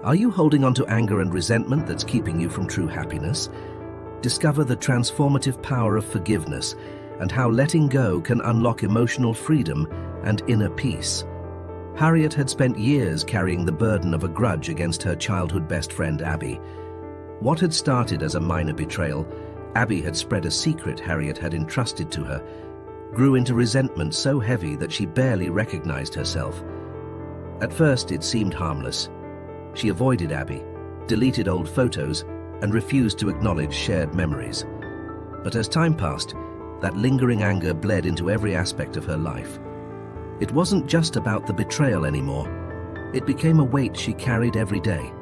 Are you holding on to anger and resentment that's keeping you from true happiness? Discover the transformative power of forgiveness and how letting go can unlock emotional freedom and inner peace. Haryet had spent years carrying the burden of a grudge against her childhood best friend Abby. What had started as a minor betrayal, Abby had spread a secret Haryet had entrusted to her, grew into resentment so heavy that she barely recognized herself. At first it seemed harmless. She avoided Abby, deleted old photos, and refused to acknowledge shared memories. But as time passed, that lingering anger bled into every aspect of her life. It wasn't just about the betrayal anymore. It became a weight she carried every day,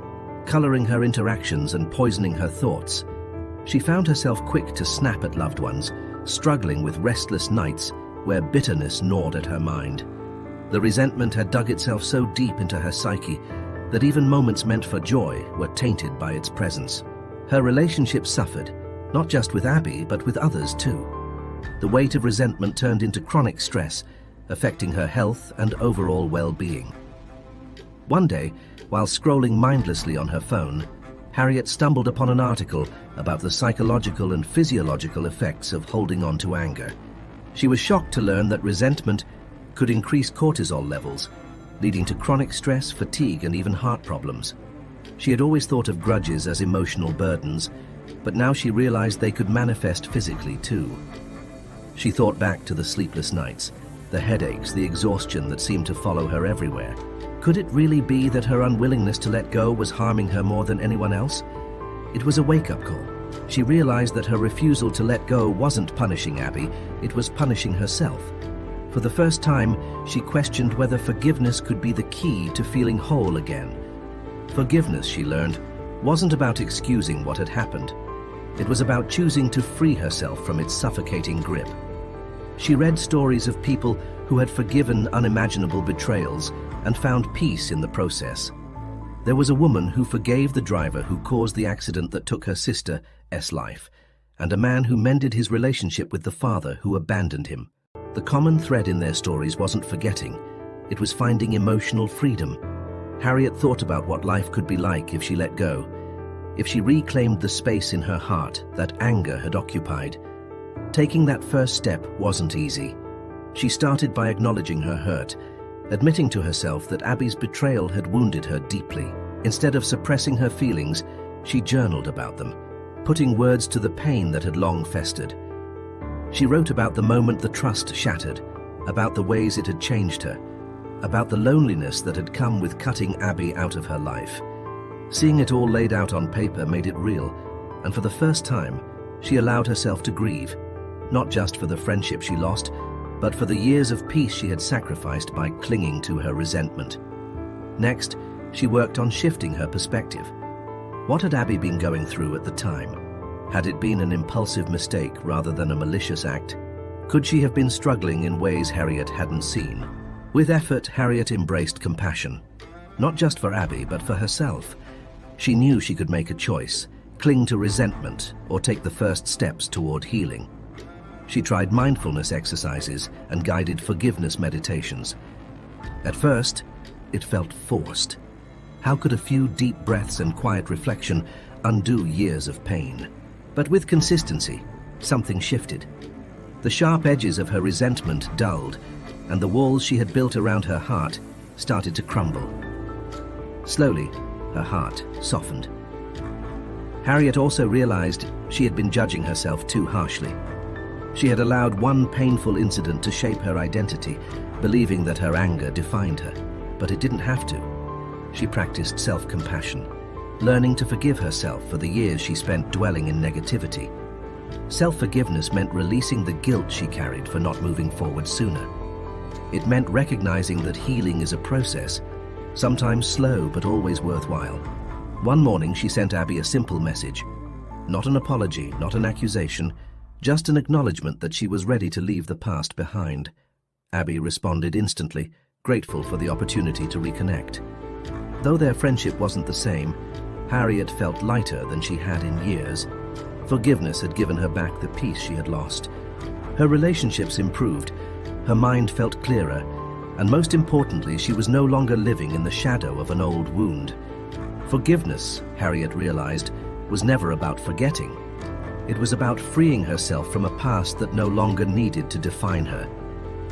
coloring her interactions and poisoning her thoughts. She found herself quick to snap at loved ones, struggling with restless nights where bitterness gnawed at her mind. The resentment had dug itself so deep into her psyche that even moments meant for joy were tainted by its presence. Her relationships suffered, not just with Abby, but with others too. The weight of resentment turned into chronic stress, affecting her health and overall well-being. One day, while scrolling mindlessly on her phone, Haryet stumbled upon an article about the psychological and physiological effects of holding on to anger. She was shocked to learn that resentment could increase cortisol levels, leading to chronic stress, fatigue, and even heart problems. She had always thought of grudges as emotional burdens, but now she realized they could manifest physically too. She thought back to the sleepless nights, the headaches, the exhaustion that seemed to follow her everywhere. Could it really be that her unwillingness to let go was harming her more than anyone else? It was a wake-up call. She realized that her refusal to let go wasn't punishing Abby, it was punishing herself. For the first time, she questioned whether forgiveness could be the key to feeling whole again. Forgiveness, she learned, wasn't about excusing what had happened. It was about choosing to free herself from its suffocating grip. She read stories of people who had forgiven unimaginable betrayals and found peace in the process. There was a woman who forgave the driver who caused the accident that took her sister's life, and a man who mended his relationship with the father who abandoned him. The common thread in their stories wasn't forgetting, it was finding emotional freedom. Haryet thought about what life could be like if she let go, if she reclaimed the space in her heart that anger had occupied. Taking that first step wasn't easy. She started by acknowledging her hurt, admitting to herself that Abby's betrayal had wounded her deeply. Instead of suppressing her feelings, she journaled about them, putting words to the pain that had long festered. She wrote about the moment the trust shattered, about the ways it had changed her, about the loneliness that had come with cutting Abby out of her life. Seeing it all laid out on paper made it real, and for the first time, she allowed herself to grieve, not just for the friendship she lost, but for the years of peace she had sacrificed by clinging to her resentment. Next, she worked on shifting her perspective. What had Abby been going through at the time? Had it been an impulsive mistake rather than a malicious act? Could she have been struggling in ways Haryet hadn't seen? With effort, Haryet embraced compassion, not just for Abby, but for herself. She knew she could make a choice, cling to resentment, or take the first steps toward healing. She tried mindfulness exercises and guided forgiveness meditations. At first, it felt forced. How could a few deep breaths and quiet reflection undo years of pain? But with consistency, something shifted. The sharp edges of her resentment dulled, and the walls she had built around her heart started to crumble. Slowly, her heart softened. Haryet also realized she had been judging herself too harshly. She had allowed one painful incident to shape her identity, believing that her anger defined her, but it didn't have to. She practiced self-compassion, learning to forgive herself for the years she spent dwelling in negativity. Self-forgiveness meant releasing the guilt she carried for not moving forward sooner. It meant recognizing that healing is a process, sometimes slow but always worthwhile. One morning she sent Abby a simple message. Not an apology, not an accusation, just an acknowledgement that she was ready to leave the past behind. Abby responded instantly, grateful for the opportunity to reconnect. Though their friendship wasn't the same, Haryet felt lighter than she had in years. Forgiveness had given her back the peace she had lost. Her relationships improved, her mind felt clearer, and most importantly, she was no longer living in the shadow of an old wound. Forgiveness, Haryet realized, was never about forgetting. It was about freeing herself from a past that no longer needed to define her.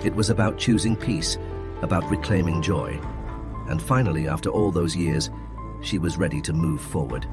It was about choosing peace, about reclaiming joy. And finally, after all those years, she was ready to move forward.